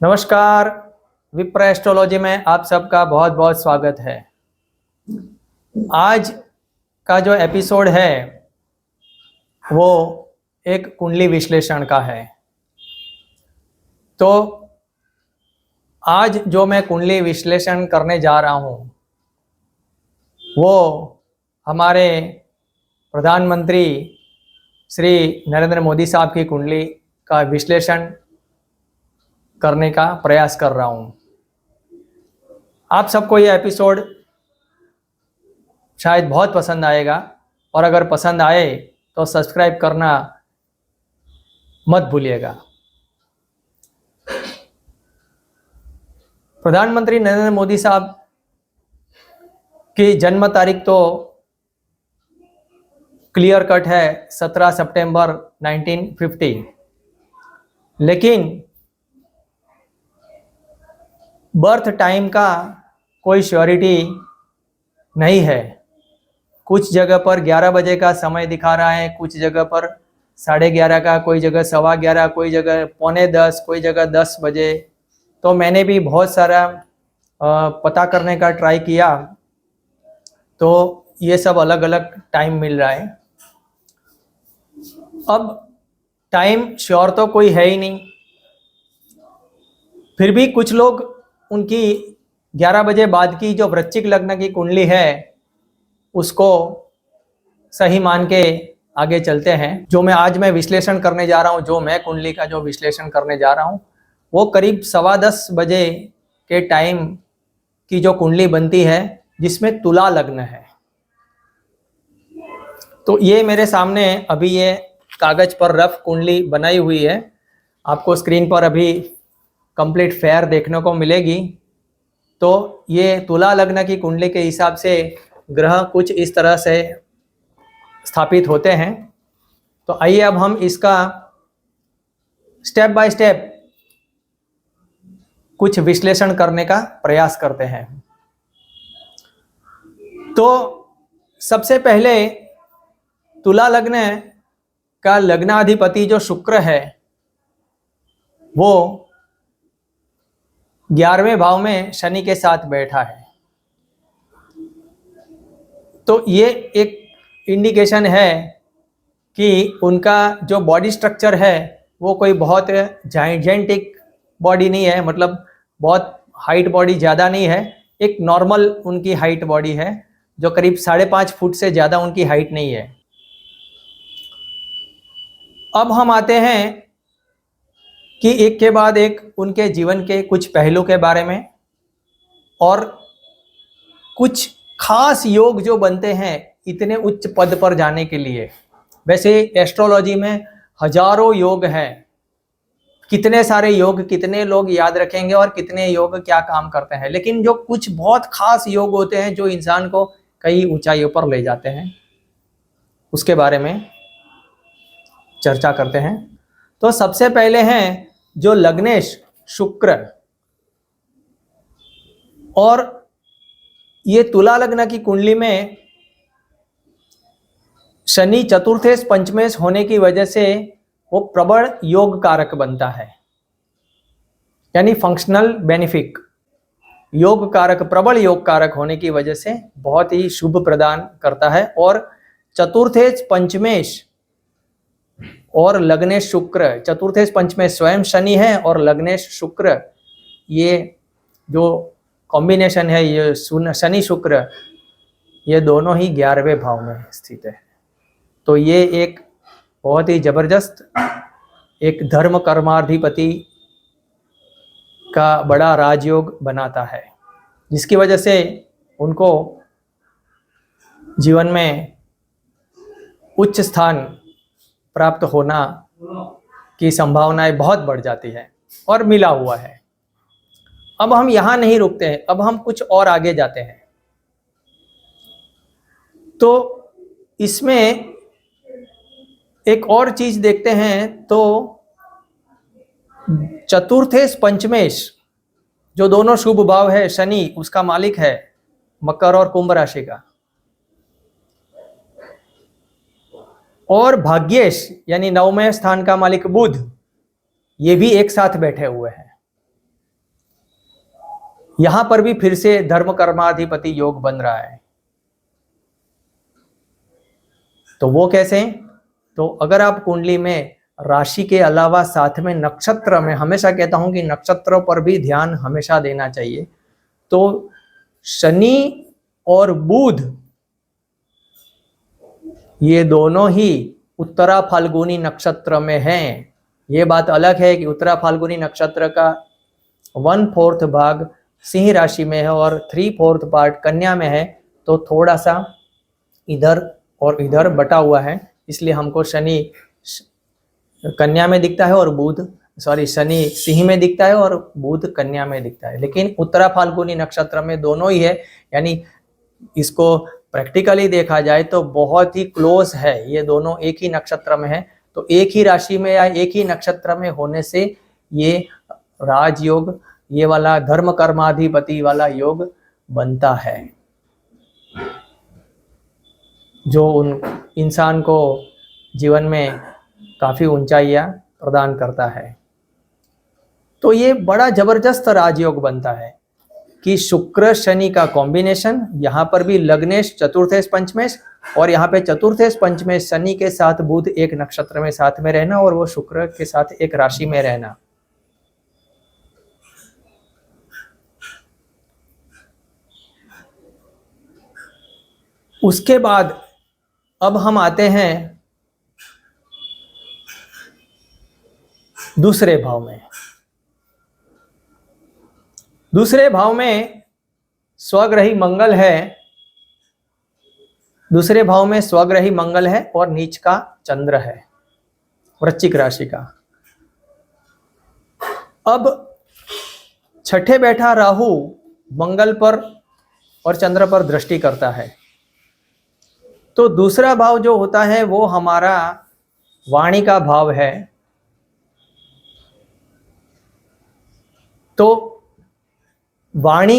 नमस्कार। विप्र एस्ट्रोलॉजी में आप सबका बहुत बहुत स्वागत है। आज का जो एपिसोड है वो एक कुंडली विश्लेषण का है। तो आज जो मैं कुंडली विश्लेषण करने जा रहा हूँ वो हमारे प्रधानमंत्री श्री नरेंद्र मोदी साहब की कुंडली का विश्लेषण करने का प्रयास कर रहा हूँ। आप सबको ये एपिसोड शायद बहुत पसंद आएगा और अगर पसंद आए तो सब्सक्राइब करना मत भूलिएगा। प्रधानमंत्री नरेंद्र मोदी साहब की जन्म तारीख तो क्लियर कट है 17 सितंबर 1950, लेकिन बर्थ टाइम का कोई श्योरिटी नहीं है। कुछ जगह पर 11 बजे का समय दिखा रहा है, कुछ जगह पर 11:30 का, कोई जगह 11:15, कोई जगह 9:45, कोई जगह 10 बजे। तो मैंने भी बहुत सारा पता करने का ट्राई किया, तो ये सब अलग अलग टाइम मिल रहा है। अब टाइम श्योर तो कोई है ही नहीं, फिर भी कुछ लोग उनकी 11 बजे बाद की जो वृश्चिक लग्न की कुंडली है उसको सही मान के आगे चलते हैं। जो मैं विश्लेषण करने जा रहा हूँ, जो मैं कुंडली का जो विश्लेषण करने जा रहा हूँ वो करीब 10:15 बजे के टाइम की जो कुंडली बनती है जिसमें तुला लग्न है। तो ये मेरे सामने अभी ये कागज पर रफ कुंडली बनाई हुई है। आपको स्क्रीन पर अभी कंप्लीट फेयर देखने को मिलेगी। तो ये तुला लग्न की कुंडली के हिसाब से ग्रह कुछ इस तरह से स्थापित होते हैं। तो आइए अब हम इसका स्टेप बाय स्टेप कुछ विश्लेषण करने का प्रयास करते हैं। तो सबसे पहले तुला लग्न का लग्नाधिपति जो शुक्र है वो 11वें भाव में शनि के साथ बैठा है। तो ये एक इंडिकेशन है कि उनका जो बॉडी स्ट्रक्चर है वो कोई बहुत जाइंटेंटिक बॉडी नहीं है, मतलब बहुत हाइट बॉडी ज़्यादा नहीं है। एक नॉर्मल उनकी हाइट बॉडी है जो करीब 5.5 फुट से ज़्यादा उनकी हाइट नहीं है। अब हम आते हैं कि एक के बाद एक उनके जीवन के कुछ पहलू के बारे में और कुछ खास योग जो बनते हैं इतने उच्च पद पर जाने के लिए। वैसे एस्ट्रोलॉजी में हजारों योग हैं, कितने सारे योग कितने लोग याद रखेंगे और कितने योग क्या काम करते हैं, लेकिन जो कुछ बहुत खास योग होते हैं जो इंसान को कई ऊंचाइयों पर ले जाते हैं उसके बारे में चर्चा करते हैं। तो सबसे पहले हैं जो लग्नेश शुक्र, और ये तुला लग्न की कुंडली में शनि चतुर्थेश पंचमेश होने की वजह से वो प्रबल योग कारक बनता है, यानी फंक्शनल बेनिफिक योग कारक, प्रबल योग कारक होने की वजह से बहुत ही शुभ प्रदान करता है। और चतुर्थेश पंचमेश और लग्नेश शुक्र, चतुर्थेश पंचमेश स्वयं शनि है और लग्नेश शुक्र, ये जो कॉम्बिनेशन है ये शनि शुक्र, ये दोनों ही 11वें भाव में स्थित है। तो ये एक बहुत ही जबरदस्त एक धर्म कर्माधिपति का बड़ा राजयोग बनाता है, जिसकी वजह से उनको जीवन में उच्च स्थान प्राप्त होना की संभावनाएं बहुत बढ़ जाती है और मिला हुआ है। अब हम यहाँ नहीं रुकते हैं, अब हम कुछ और आगे जाते हैं। तो इसमें एक और चीज देखते हैं। तो चतुर्थेश पंचमेश जो दोनों शुभ भाव है, शनि उसका मालिक है मकर और कुंभ राशि का, और भाग्येश यानी 9वें स्थान का मालिक बुध, ये भी एक साथ बैठे हुए हैं। यहां पर भी फिर से धर्म कर्माधिपति योग बन रहा है। तो वो कैसे? तो अगर आप कुंडली में राशि के अलावा साथ में नक्षत्र में, हमेशा कहता हूं कि नक्षत्रों पर भी ध्यान हमेशा देना चाहिए। तो शनि और बुध ये दोनों ही उत्तरा फाल्गुनी नक्षत्र में हैं। ये बात अलग है कि उत्तरा फाल्गुनी नक्षत्र का 1/4 भाग सिंह राशि में है और 3/4 पार्ट कन्या में है, तो थोड़ा सा इधर और इधर बटा हुआ है, इसलिए हमको शनि कन्या में दिखता है और शनि सिंह में दिखता है और बुध कन्या में दिखता है। लेकिन उत्तरा फाल्गुनी नक्षत्र में दोनों ही है, यानी इसको प्रैक्टिकली देखा जाए तो बहुत ही क्लोज है, ये दोनों एक ही नक्षत्र में है। तो एक ही राशि में या एक ही नक्षत्र में होने से ये राजयोग, ये वाला धर्म कर्माधिपति वाला योग बनता है, जो उन इंसान को जीवन में काफी ऊंचाइयां प्रदान करता है। तो ये बड़ा जबरदस्त राजयोग बनता है कि शुक्र शनि का कॉम्बिनेशन, यहाँ पर भी लग्नेश चतुर्थेश पंचमेश, और यहाँ पे चतुर्थेश पंचमेश शनि के साथ बुध एक नक्षत्र में साथ में रहना और वो शुक्र के साथ एक राशि में रहना। उसके बाद अब हम आते हैं दूसरे भाव में। दूसरे भाव में स्वग्रही मंगल है, दूसरे भाव में स्वग्रही मंगल है और नीच का चंद्र है, वृश्चिक राशि का। अब छठे बैठा राहु मंगल पर और चंद्र पर दृष्टि करता है, तो दूसरा भाव जो होता है वो हमारा वाणी का भाव है। तो वाणी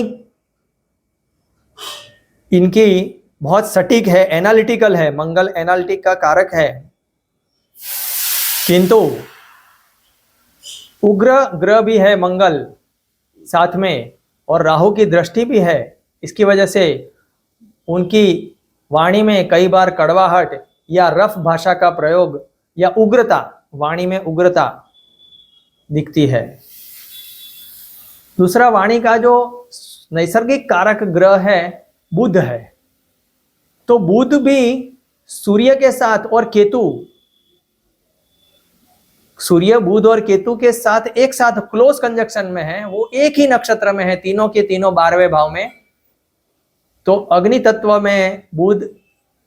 इनकी बहुत सटीक है, एनालिटिकल है, मंगल एनालिटिक का कारक है, किंतु उग्र ग्रह भी है मंगल साथ में और राहु की दृष्टि भी है। इसकी वजह से उनकी वाणी में कई बार कड़वाहट या रफ भाषा का प्रयोग या उग्रता, वाणी में उग्रता दिखती है। दूसरा वाणी का जो नैसर्गिक कारक ग्रह है बुध है, तो बुध भी सूर्य के साथ और केतु, सूर्य बुध और केतु के साथ एक साथ क्लोज कंजक्शन में है, वो एक ही नक्षत्र में है, तीनों के तीनों 12वें भाव में। तो अग्नि तत्व में बुध,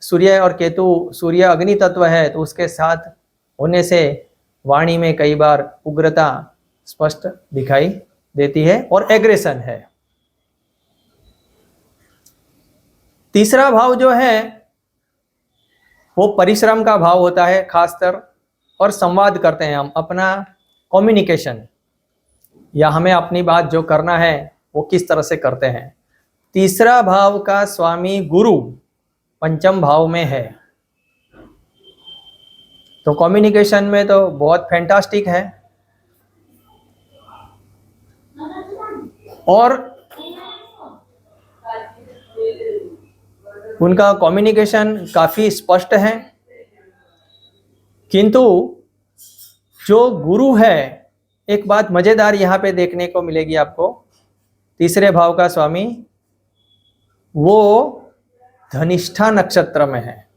सूर्य और केतु, सूर्य अग्नि तत्व है, तो उसके साथ होने से वाणी में कई बार उग्रता स्पष्ट दिखाई देती है और एग्रेशन है। तीसरा भाव जो है वो परिश्रम का भाव होता है खासकर, और संवाद करते हैं हम, अपना कम्युनिकेशन या हमें अपनी बात जो करना है वो किस तरह से करते हैं। तीसरा भाव का स्वामी गुरु पंचम भाव में है, तो कम्युनिकेशन में तो बहुत फैंटास्टिक है और उनका कम्युनिकेशन काफी स्पष्ट है। किंतु जो गुरु है, एक बात मजेदार यहां पे देखने को मिलेगी आपको, तीसरे भाव का स्वामी वो धनिष्ठा नक्षत्र में है।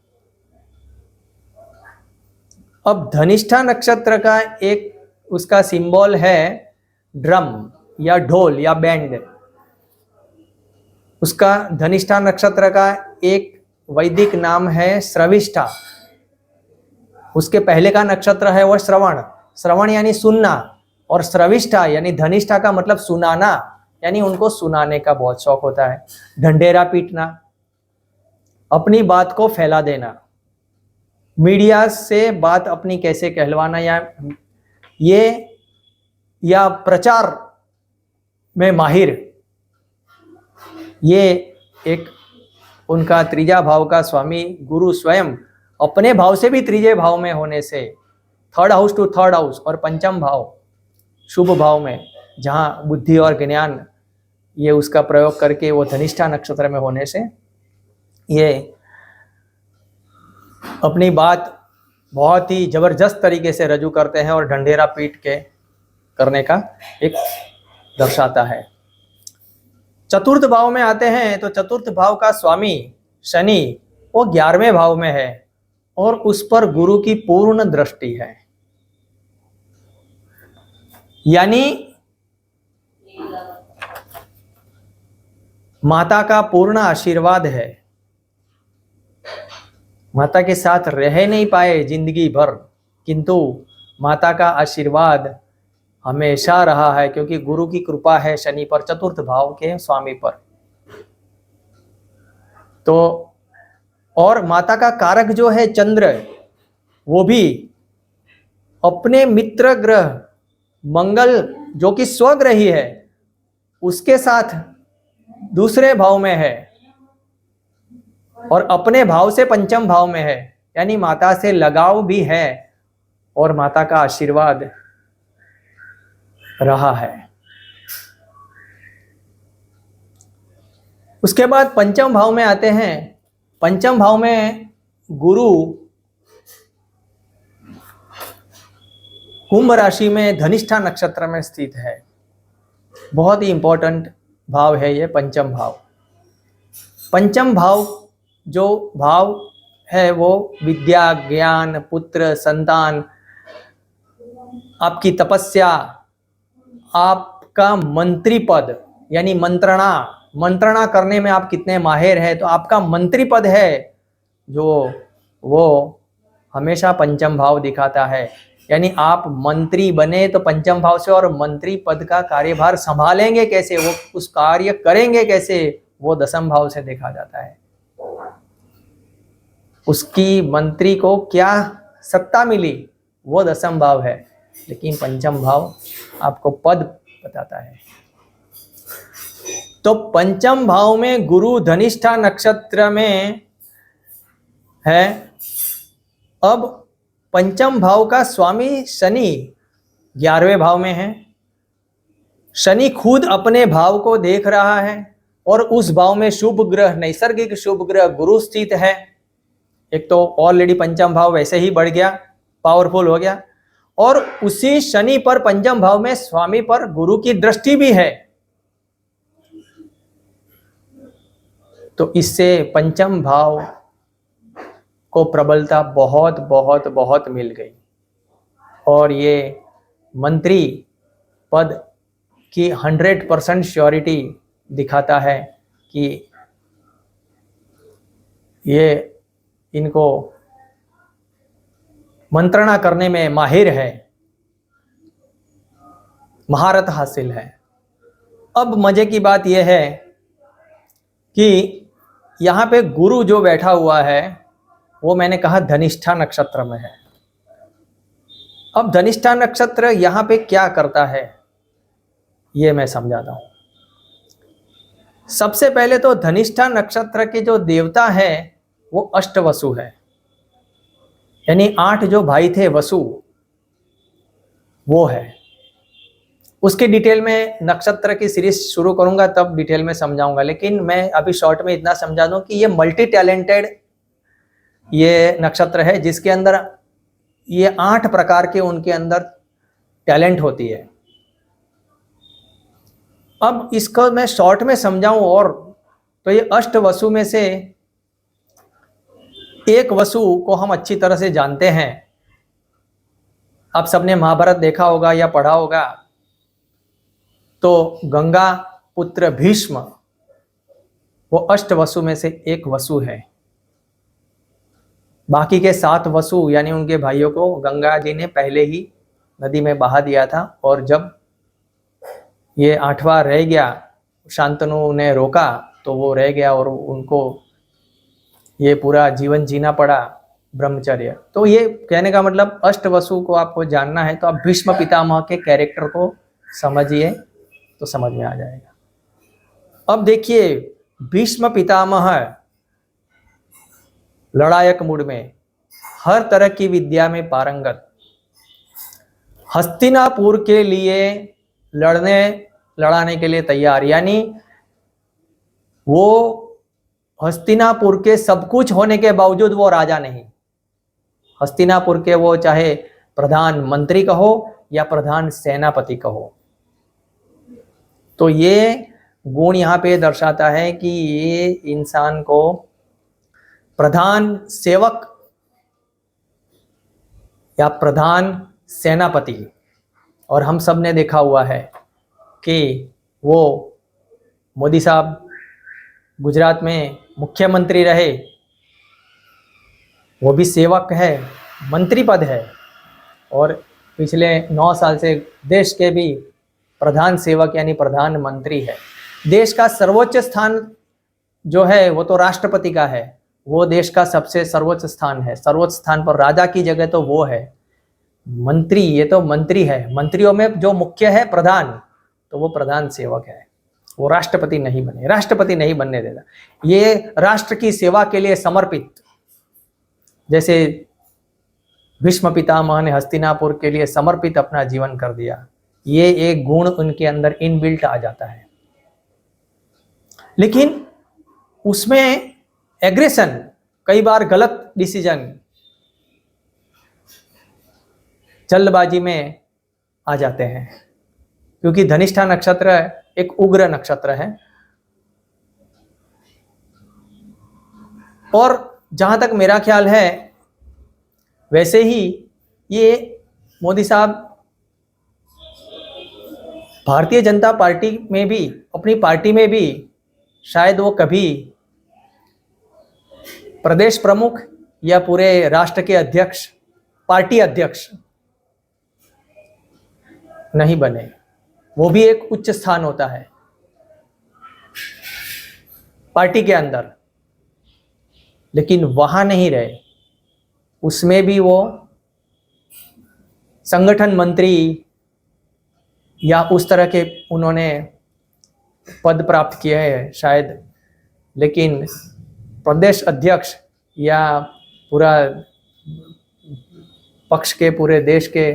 अब धनिष्ठा नक्षत्र का एक उसका सिंबल है ड्रम या ढोल या बैंड। उसका धनिष्ठा नक्षत्र का एक वैदिक नाम है श्रविष्ठा। उसके पहले का नक्षत्र है वह श्रवण, श्रवण यानी सुनना, और श्रविष्ठा यानी धनिष्ठा का मतलब सुनाना, यानी उनको सुनाने का बहुत शौक होता है। ढंढेरा पीटना, अपनी बात को फैला देना, मीडिया से बात अपनी कैसे कहलवाना, या प्रचार में माहिर, ये एक उनका तीसरा भाव का स्वामी गुरु स्वयं अपने भाव से भी तीसरे भाव में होने से, third house to third house और पंचम भाव शुभ भाव में, जहाँ बुद्धि और ज्ञान ये उसका प्रयोग करके वो धनिष्ठा नक्षत्र में होने से ये अपनी बात बहुत ही जबरदस्त तरीके से रजू करते हैं और ढंढेरा पीट के करने का एक दर्शाता है। चतुर्थ भाव में आते हैं तो चतुर्थ भाव का स्वामी शनि वो 11वें भाव में है और उस पर गुरु की पूर्ण दृष्टि है, यानी माता का पूर्ण आशीर्वाद है। माता के साथ रह नहीं पाए जिंदगी भर, किंतु माता का आशीर्वाद हमेशा रहा है क्योंकि गुरु की कृपा है शनि पर, चतुर्थ भाव के स्वामी पर। तो और माता का कारक जो है चंद्र, वो भी अपने मित्र ग्रह मंगल जो कि स्वग्रही है उसके साथ दूसरे भाव में है और अपने भाव से पंचम भाव में है, यानी माता से लगाव भी है और माता का आशीर्वाद रहा है। उसके बाद पंचम भाव में आते हैं। पंचम भाव में गुरु कुंभ राशि में धनिष्ठा नक्षत्र में स्थित है। बहुत ही इंपॉर्टेंट भाव है ये पंचम भाव। पंचम भाव जो भाव है वो विद्या, ज्ञान, पुत्र, संतान, आपकी तपस्या, आपका मंत्री पद यानी मंत्रणा करने में आप कितने माहिर हैं, तो आपका मंत्री पद है जो वो हमेशा पंचम भाव दिखाता है। यानी आप मंत्री बने तो पंचम भाव से, और मंत्री पद का कार्यभार संभालेंगे कैसे, वो उस कार्य करेंगे कैसे, वो दसम भाव से देखा जाता है। उसकी मंत्री को क्या सत्ता मिली वो दसम भाव है, लेकिन पंचम भाव आपको पद बताता है। तो पंचम भाव में गुरु धनिष्ठा नक्षत्र में है। अब पंचम भाव का स्वामी शनि 11वें भाव में है। शनि खुद अपने भाव को देख रहा है और उस भाव में शुभ ग्रह, नैसर्गिक शुभ ग्रह गुरु स्थित है। एक तो ऑलरेडी पंचम भाव वैसे ही बढ़ गया, पावरफुल हो गया, और उसी शनि पर पंचम भाव में स्वामी पर गुरु की दृष्टि भी है। तो इससे पंचम भाव को प्रबलता बहुत बहुत बहुत मिल गई और ये मंत्री पद की 100% श्योरिटी दिखाता है कि ये इनको मंत्रणा करने में माहिर है, महारत हासिल है। अब मजे की बात यह है कि यहाँ पे गुरु जो बैठा हुआ है वो मैंने कहा धनिष्ठा नक्षत्र में है। अब धनिष्ठा नक्षत्र यहाँ पे क्या करता है ये मैं समझाता हूँ। सबसे पहले तो धनिष्ठा नक्षत्र के जो देवता है वो अष्टवसु है, यानी 8 जो भाई थे वसु वो है। उसके डिटेल में नक्षत्र की सीरीज शुरू करूंगा तब डिटेल में समझाऊंगा, लेकिन मैं अभी शॉर्ट में इतना समझा दूं कि ये मल्टी टैलेंटेड ये नक्षत्र है जिसके अंदर ये 8 प्रकार के उनके अंदर टैलेंट होती है। अब इसको मैं शॉर्ट में समझाऊं और तो ये अष्ट वसु में से एक वसु को हम अच्छी तरह से जानते हैं। आप सबने महाभारत देखा होगा या पढ़ा होगा, तो गंगा पुत्र भीष्म वो अष्ट वसु में से एक वसु है। बाकी के 7 वसु यानी उनके भाइयों को गंगा जी ने पहले ही नदी में बहा दिया था, और जब ये 8वां रह गया, शांतनु ने रोका तो वो रह गया और उनको ये पूरा जीवन जीना पड़ा ब्रह्मचर्य। तो ये कहने का मतलब अष्ट वसु को आपको जानना है तो आप भीष्म पितामह के कैरेक्टर को समझिए तो समझ में आ जाएगा। अब देखिए, भीष्म पितामह लड़ायक मूड में, हर तरह की विद्या में पारंगत, हस्तिनापुर के लिए लड़ने लड़ाने के लिए तैयार, यानी वो हस्तिनापुर के सब कुछ होने के बावजूद वो राजा नहीं। हस्तिनापुर के वो चाहे प्रधानमंत्री कहो या प्रधान सेनापति कहो। तो ये गुण यहाँ पे दर्शाता है कि ये इंसान को प्रधान सेवक या प्रधान सेनापति, और हम सब ने देखा हुआ है कि वो मोदी साहब गुजरात में मुख्यमंत्री रहे, वो भी सेवक है, मंत्री पद है, और पिछले 9 साल से देश के भी प्रधान सेवक यानी प्रधानमंत्री है। देश का सर्वोच्च स्थान जो है वो तो राष्ट्रपति का है, वो देश का सबसे सर्वोच्च स्थान है। सर्वोच्च स्थान पर राजा की जगह तो वो है। मंत्री, ये तो मंत्री है, मंत्रियों में जो मुख्य है प्रधान, तो वो प्रधान सेवक है, वो राष्ट्रपति नहीं बने, राष्ट्रपति नहीं बनने देता। ये राष्ट्र की सेवा के लिए समर्पित, जैसे भीष्म पितामह ने हस्तिनापुर के लिए समर्पित अपना जीवन कर दिया, ये एक गुण उनके अंदर इनबिल्ट आ जाता है। लेकिन उसमें एग्रेशन, कई बार गलत डिसीजन, जल्दबाजी में आ जाते हैं, क्योंकि धनिष्ठा नक्षत्र एक उग्र नक्षत्र है। और जहां तक मेरा ख्याल है, वैसे ही ये मोदी साहब भारतीय जनता पार्टी में भी, अपनी पार्टी में भी शायद वो कभी प्रदेश प्रमुख या पूरे राष्ट्र के अध्यक्ष, पार्टी अध्यक्ष नहीं बने। वो भी एक उच्च स्थान होता है पार्टी के अंदर, लेकिन वहां नहीं रहे। उसमें भी वो संगठन मंत्री या उस तरह के उन्होंने पद प्राप्त किए हैं शायद, लेकिन प्रदेश अध्यक्ष या पूरा पक्ष के, पूरे देश के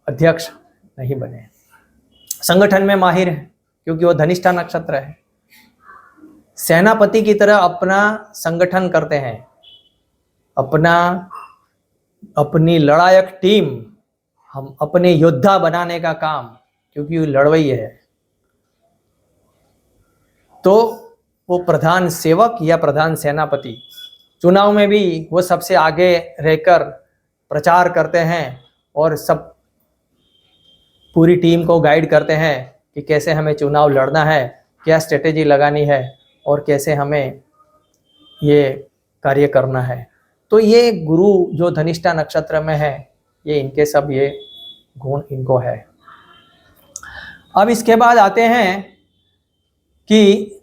अध्यक्ष नहीं बने। संगठन में माहिर है क्योंकि वो धनिष्ठा नक्षत्र है। सेनापति की तरह अपना संगठन करते हैं, अपनी लड़ायक टीम, हम अपने योद्धा बनाने का काम, क्योंकि वो लड़वई है। तो वो प्रधान सेवक या प्रधान सेनापति, चुनाव में भी वो सबसे आगे रहकर प्रचार करते हैं और सब पूरी टीम को गाइड करते हैं कि कैसे हमें चुनाव लड़ना है, क्या स्ट्रेटेजी लगानी है और कैसे हमें ये कार्य करना है। तो ये गुरु जो धनिष्ठा नक्षत्र में है, ये इनके सब ये गुण इनको है। अब इसके बाद आते हैं कि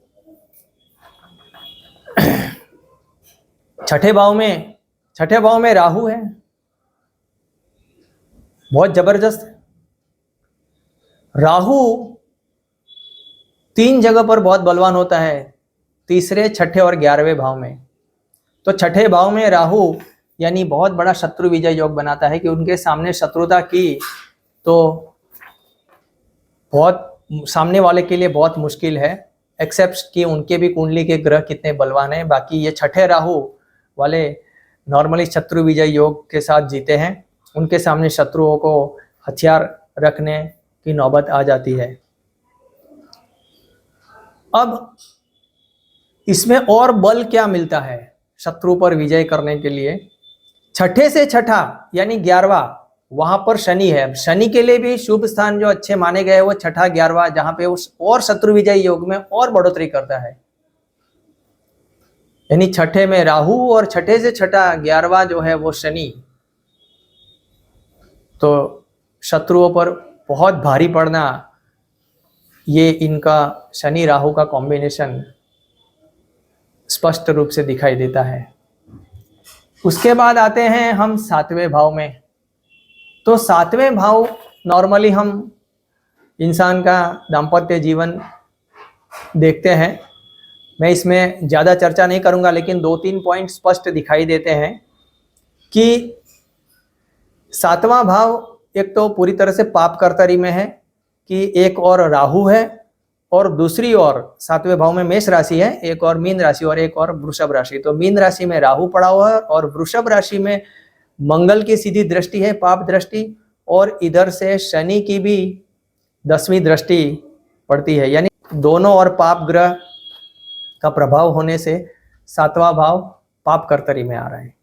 छठे भाव में राहु है, बहुत जबरदस्त है। राहु 3 जगह पर बहुत बलवान होता है, तीसरे, छठे और 11वें भाव में। तो छठे भाव में राहु यानी बहुत बड़ा शत्रु विजय योग बनाता है कि उनके सामने शत्रुता की तो बहुत सामने वाले के लिए बहुत मुश्किल है, एक्सेप्ट कि उनके भी कुंडली के ग्रह कितने बलवान हैं। बाकी ये छठे राहु वाले नॉर्मली शत्रु विजय योग के साथ जीते हैं, उनके सामने शत्रुओं को हथियार रखने की नौबत आ जाती है। अब इसमें और बल क्या मिलता है शत्रु पर विजय करने के लिए? छठे से छठा यानी 11वां, वहां पर शनि है। शनि के लिए भी शुभ स्थान जो अच्छे माने गए वो छठा 11वां, जहां पे उस और शत्रु विजय योग में और बढ़ोतरी करता है। यानी छठे में राहु और छठे से छठा 11वां जो है वो शनि, तो शत्रुओं पर बहुत भारी पड़ना, ये इनका शनि राहु का कॉम्बिनेशन स्पष्ट रूप से दिखाई देता है। उसके बाद आते हैं हम 7वें भाव में। तो 7वें भाव नॉर्मली हम इंसान का दाम्पत्य जीवन देखते हैं। मैं इसमें ज़्यादा चर्चा नहीं करूंगा, लेकिन 2-3 पॉइंट स्पष्ट दिखाई देते हैं कि 7वां भाव एक तो पूरी तरह से पाप कर्तरी में है कि एक और राहु है और दूसरी ओर 7वें भाव में मेष राशि है, एक और मीन राशि और एक और वृषभ राशि। तो मीन राशि में राहु पड़ा हुआ है और वृषभ राशि में मंगल की सीधी दृष्टि है, पाप दृष्टि, और इधर से शनि की भी 10वीं दृष्टि पड़ती है, यानी दोनों और पाप ग्रह का प्रभाव होने से 7वां भाव पाप कर्तरी में आ रहा है,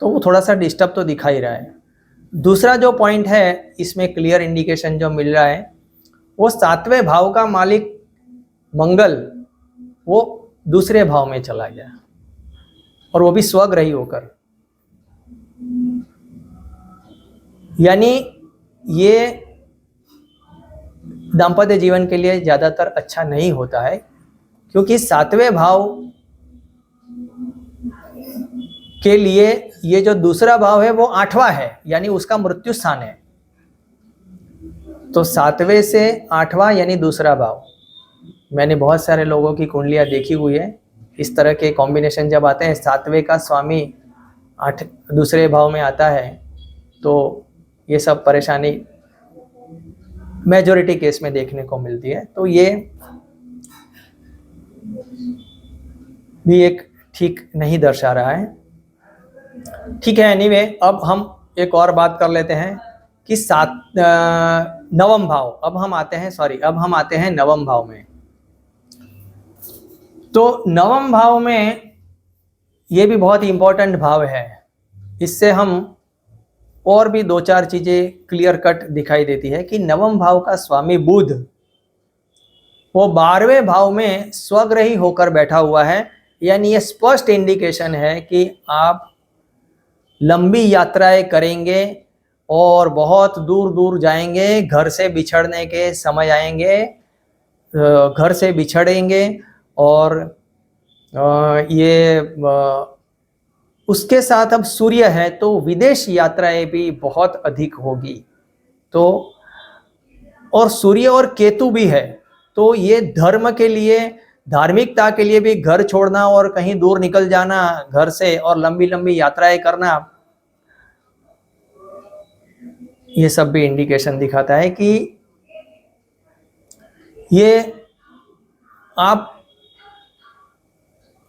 तो वो थोड़ा सा डिस्टर्ब तो दिखा ही रहा है। दूसरा जो पॉइंट है इसमें क्लियर इंडिकेशन जो मिल रहा है, वो 7वें भाव का मालिक मंगल वो दूसरे भाव में चला गया और वो भी स्वग्रही होकर, यानी ये दाम्पत्य जीवन के लिए ज्यादातर अच्छा नहीं होता है, क्योंकि 7वें भाव के लिए ये जो दूसरा भाव है वो 8वां है, यानी उसका मृत्यु स्थान है। तो 7वें से 8वां यानी दूसरा भाव, मैंने बहुत सारे लोगों की कुंडलियां देखी हुई है, इस तरह के कॉम्बिनेशन जब आते हैं, 7वें का स्वामी दूसरे भाव में आता है, तो ये सब परेशानी मेजॉरिटी केस में देखने को मिलती है। तो ये भी एक ठीक नहीं दर्शा रहा है। ठीक है, एनीवे अब हम एक और बात कर लेते हैं कि नवम भाव, अब हम आते हैं नवम भाव में। तो नवम भाव में ये भी बहुत ही इंपॉर्टेंट भाव है, इससे हम और भी 2-4 चीजें क्लियर कट दिखाई देती है कि नवम भाव का स्वामी बुध वो 12वें भाव में स्वग्रही होकर बैठा हुआ है, यानी ये स्पष्ट इंडिकेशन है कि आप लंबी यात्राएं करेंगे और बहुत दूर दूर जाएंगे, घर से बिछड़ने के समय आएंगे, घर से बिछड़ेंगे, और ये उसके साथ अब सूर्य है तो विदेश यात्राएं भी बहुत अधिक होगी। तो और सूर्य और केतु भी है, तो ये धर्म के लिए, धार्मिकता के लिए भी घर छोड़ना और कहीं दूर निकल जाना घर से और लंबी लंबी यात्राएं करना, ये सब भी इंडिकेशन दिखाता है कि ये आप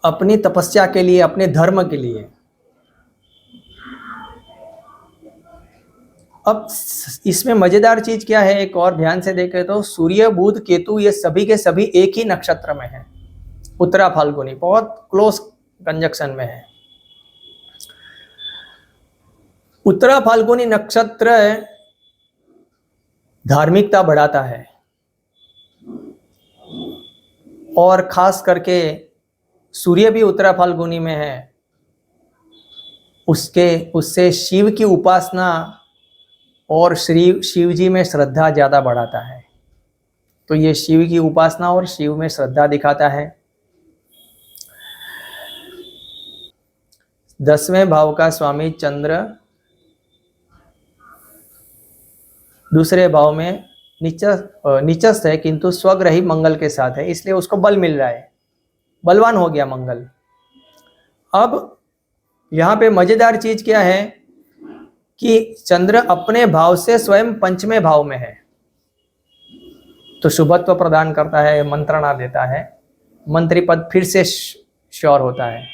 अपनी तपस्या के लिए, अपने धर्म के लिए। अब इसमें मजेदार चीज क्या है, एक और ध्यान से देखें तो सूर्य बुध केतु ये सभी के सभी एक ही नक्षत्र में हैं, उत्तरा फाल्गुनी, बहुत क्लोज कंजक्शन में है। उत्तरा फाल्गुनी नक्षत्र धार्मिकता बढ़ाता है, और खास करके सूर्य भी उत्तरा फाल्गुनी में है, उससे शिव की उपासना और शिव जी में श्रद्धा ज्यादा बढ़ाता है। तो ये शिव की उपासना और शिव में श्रद्धा दिखाता है। 10वें भाव का स्वामी चंद्र दूसरे भाव में नीचस्थ है, किंतु स्वग्रही मंगल के साथ है, इसलिए उसको बल मिल रहा है, बलवान हो गया मंगल। अब यहाँ पे मजेदार चीज क्या है कि चंद्र अपने भाव से स्वयं 5वें भाव में है, तो शुभत्व प्रदान करता है, मंत्रणा देता है, मंत्री पद फिर से श्योर होता है।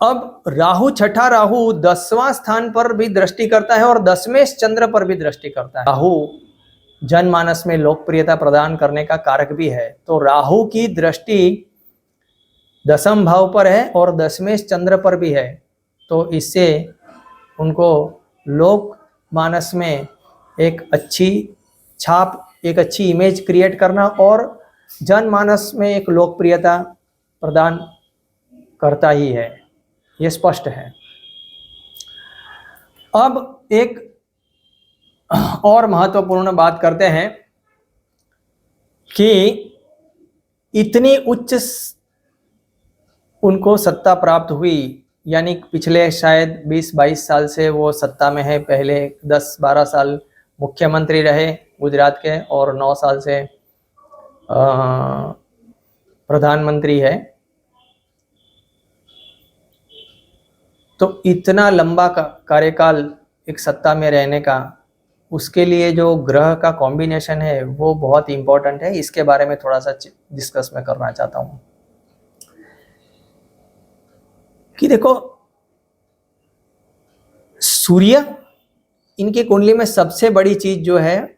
अब राहु, छठा राहु 10वां स्थान पर भी दृष्टि करता है और 10वें चंद्र पर भी दृष्टि करता है। राहु जनमानस में लोकप्रियता प्रदान करने का कारक भी है, तो राहु की दृष्टि 10वें भाव पर है और 10वें चंद्र पर भी है, तो इससे उनको लोक मानस में एक अच्छी छाप, एक अच्छी इमेज क्रिएट करना और जनमानस में एक लोकप्रियता प्रदान करता ही है, ये स्पष्ट है। अब एक और महत्वपूर्ण बात करते हैं कि इतनी उच्च उनको सत्ता प्राप्त हुई, यानी पिछले शायद 20-22 साल से वो सत्ता में है, पहले 10-12 साल मुख्यमंत्री रहे गुजरात के और 9 साल से प्रधानमंत्री है। तो इतना लंबा कार्यकाल एक सत्ता में रहने का उसके लिए जो ग्रह का कॉम्बिनेशन है वो बहुत इंपॉर्टेंट है। इसके बारे में थोड़ा सा डिस्कस मैं करना चाहता हूं कि देखो, सूर्य, इनकी कुंडली में सबसे बड़ी चीज जो है,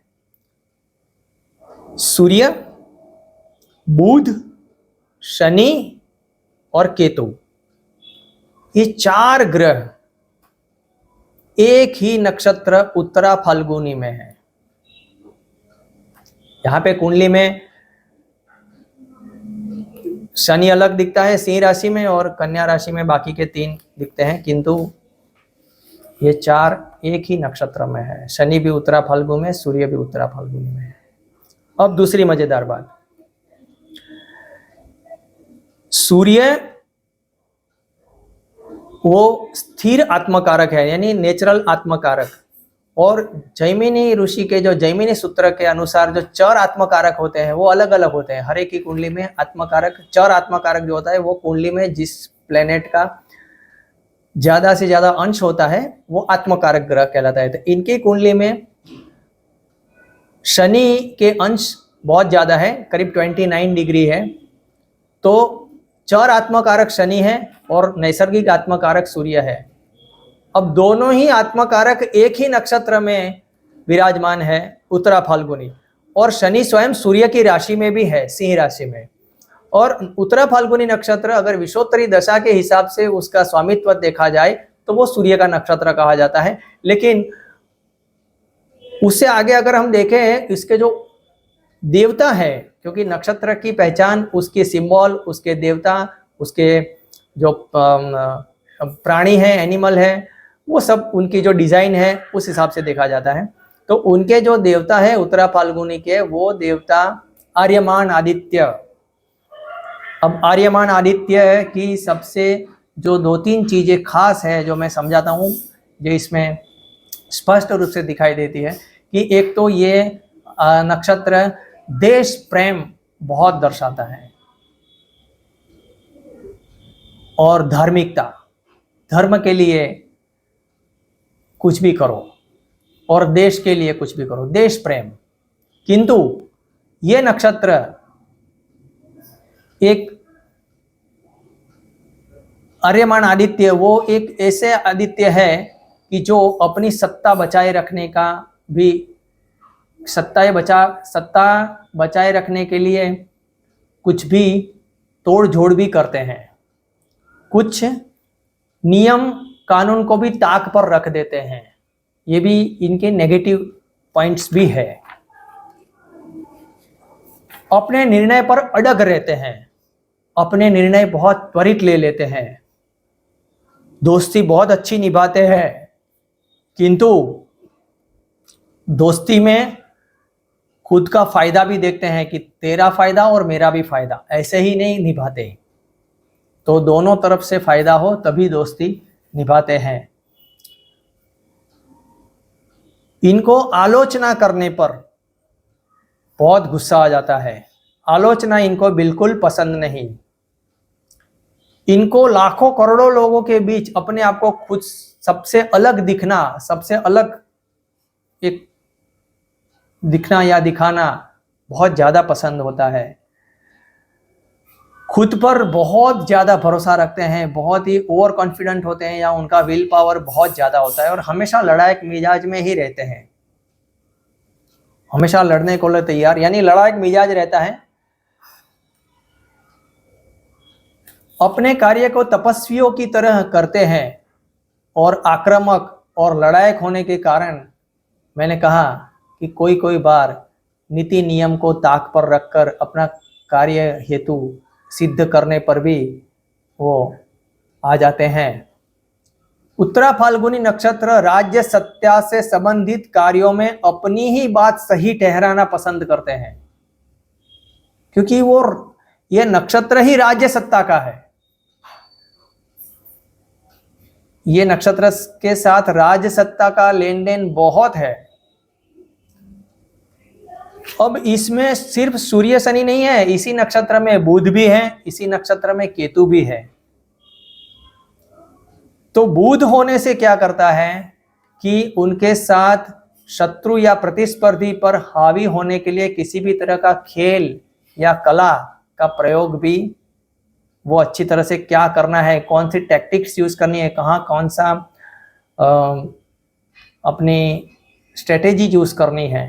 सूर्य, बुध, शनि और केतु, ये 4 ग्रह एक ही नक्षत्र उत्तरा फाल्गुनी में है। यहां पे कुंडली में शनि अलग दिखता है सिंह राशि में, और कन्या राशि में बाकी के 3 दिखते हैं, किंतु ये 4 एक ही नक्षत्र में है। शनि भी उत्तरा फाल्गुनी में, सूर्य भी उत्तरा फाल्गुनी में है। अब दूसरी मजेदार बात, सूर्य वो स्थिर आत्मकारक है, यानी नेचुरल आत्मकारक, और जैमिनी ऋषि के जो जैमिनी सूत्र के अनुसार जो चर आत्मकारक होते हैं वो अलग अलग होते हैं। हर एक की कुंडली में आत्मकारक, चर आत्मकारक जो होता है वो कुंडली में जिस प्लेनेट का ज्यादा से ज्यादा अंश होता है वो आत्मकारक ग्रह कहलाता है। तो इनकी कुंडली में शनि के अंश बहुत ज्यादा है, करीब 29 डिग्री है। तो चर आत्मकारक शनि है और नैसर्गिक आत्मकारक सूर्य है। अब दोनों ही आत्मकारक एक ही नक्षत्र में विराजमान है, उत्तरा फाल्गुनी, और शनि स्वयं सूर्य की राशि में भी है, सिंह राशि में। और उत्तरा फाल्गुनी नक्षत्र अगर विषोत्तरी दशा के हिसाब से उसका स्वामित्व देखा जाए तो वो सूर्य का नक्षत्र कहा जाता है। लेकिन उससे आगे अगर हम देखें, इसके जो देवता है, क्योंकि नक्षत्र की पहचान उसके सिंबल, उसके देवता, उसके जो प्राणी है, एनिमल है, वो सब उनकी जो डिजाइन है उस हिसाब से देखा जाता है। तो उनके जो देवता है उत्तरा फाल्गुनी के, वो देवता आर्यमान आदित्य। अब आर्यमान आदित्य की सबसे जो 2-3 चीजें खास है जो मैं समझाता हूँ, जो इसमें स्पष्ट रूप से दिखाई देती है कि एक तो ये नक्षत्र देश प्रेम बहुत दर्शाता है, और धार्मिकता, धर्म के लिए कुछ भी करो और देश के लिए कुछ भी करो, देश प्रेम। किंतु ये नक्षत्र एक आर्यमान आदित्य, वो एक ऐसे आदित्य है कि जो अपनी सत्ता बचाए रखने का भी, सत्ता बचाए रखने के लिए कुछ भी तोड़ जोड़ भी करते हैं, कुछ नियम कानून को भी ताक पर रख देते हैं। ये भी इनके नेगेटिव पॉइंट्स भी है। अपने निर्णय पर अड़ग रहते हैं, अपने निर्णय बहुत त्वरित ले लेते हैं, दोस्ती बहुत अच्छी निभाते हैं, किंतु दोस्ती में खुद का फायदा भी देखते हैं कि तेरा फायदा और मेरा भी फायदा, ऐसे ही नहीं निभाते। तो दोनों तरफ से फायदा हो तभी दोस्ती निभाते हैं। इनको आलोचना करने पर बहुत गुस्सा आ जाता है, आलोचना इनको बिल्कुल पसंद नहीं। इनको लाखों करोड़ों लोगों के बीच अपने आप को खुद सबसे अलग दिखना, सबसे अलग एक दिखना या दिखाना बहुत ज्यादा पसंद होता है। खुद पर बहुत ज्यादा भरोसा रखते हैं, बहुत ही ओवर कॉन्फिडेंट होते हैं, या उनका विल पावर बहुत ज्यादा होता है, और हमेशा लड़ाई मिजाज में ही रहते हैं, हमेशा लड़ने को तैयार, यानी लड़ाई मिजाज रहता है। अपने कार्य को तपस्वियों की तरह करते हैं, और आक्रामक और लड़ायक होने के कारण मैंने कहा कि कोई कोई बार नीति नियम को ताक पर रखकर अपना कार्य हेतु सिद्ध करने पर भी वो आ जाते हैं। उत्तरा फाल्गुनी नक्षत्र राज्य सत्ता से संबंधित कार्यों में अपनी ही बात सही ठहराना पसंद करते हैं, क्योंकि वो ये नक्षत्र ही राज्य सत्ता का है। ये नक्षत्र के साथ राज्य सत्ता का लेन देन बहुत है। अब इसमें सिर्फ सूर्य शनि नहीं है, इसी नक्षत्र में बुध भी है, इसी नक्षत्र में केतु भी है। तो बुध होने से क्या करता है कि उनके साथ शत्रु या प्रतिस्पर्धी पर हावी होने के लिए किसी भी तरह का खेल या कला का प्रयोग भी वो अच्छी तरह से क्या करना है, कौन सी टैक्टिक्स यूज करनी है, कहाँ कौन सा अपनी स्ट्रेटेजी यूज करनी है,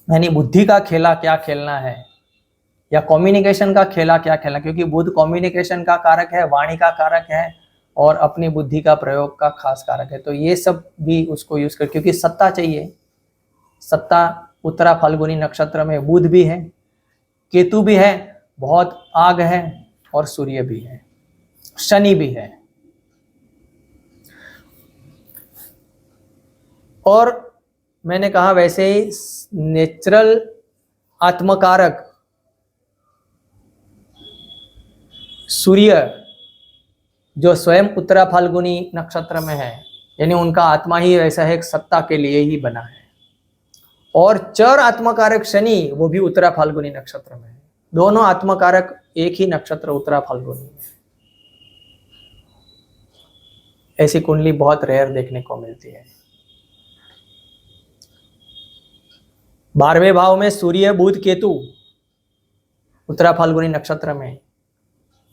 यानी बुद्धि का खेला क्या खेलना है या कम्युनिकेशन का खेला क्या खेलना, क्योंकि बुध कम्युनिकेशन का कारक है, वाणी का कारक है और अपनी बुद्धि का प्रयोग का खास कारक है। तो ये सब भी उसको यूज कर, क्योंकि सत्ता चाहिए, सत्ता उत्तरा फाल्गुनी नक्षत्र में बुध भी है, केतु भी है, बहुत आग है और सूर्य भी है, शनि भी है। और मैंने कहा वैसे ही नेचुरल आत्मकारक सूर्य जो स्वयं उत्तरा फाल्गुनी नक्षत्र में है, यानी उनका आत्मा ही ऐसा है, सत्ता के लिए ही बना है। और चर आत्मकारक शनि वो भी उत्तरा फाल्गुनी नक्षत्र में है। दोनों आत्मकारक एक ही नक्षत्र उत्तरा फाल्गुनी में। ऐसी कुंडली बहुत रेयर देखने को मिलती है। 12वें भाव में सूर्य बुध केतु उत्तरा फाल्गुनी नक्षत्र में,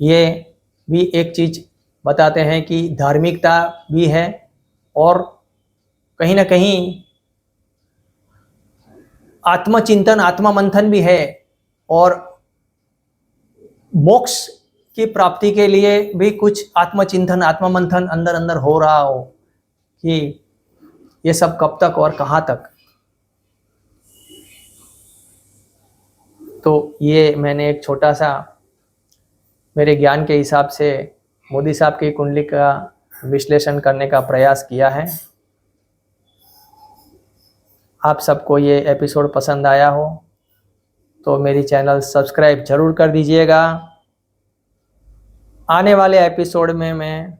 ये भी एक चीज बताते हैं कि धार्मिकता भी है और कहीं ना कहीं आत्मचिंतन आत्ममंथन भी है और मोक्ष की प्राप्ति के लिए भी कुछ आत्मचिंतन आत्ममंथन अंदर अंदर हो रहा हो कि ये सब कब तक और कहाँ तक। तो ये मैंने एक छोटा सा मेरे ज्ञान के हिसाब से मोदी साहब की कुंडली का विश्लेषण करने का प्रयास किया है। आप सबको ये एपिसोड पसंद आया हो तो मेरी चैनल सब्सक्राइब जरूर कर दीजिएगा। आने वाले एपिसोड में मैं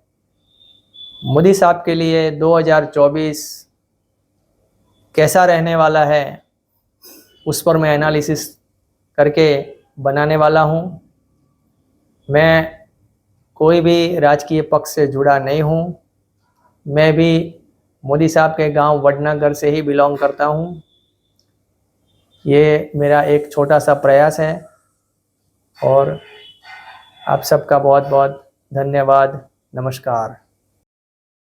मोदी साहब के लिए 2024 कैसा रहने वाला है उस पर मैं एनालिसिस करके बनाने वाला हूँ। मैं कोई भी राजकीय पक्ष से जुड़ा नहीं हूँ। मैं भी मोदी साहब के गांव वडनगर से ही बिलोंग करता हूँ। ये मेरा एक छोटा सा प्रयास है और आप सबका बहुत बहुत धन्यवाद। नमस्कार।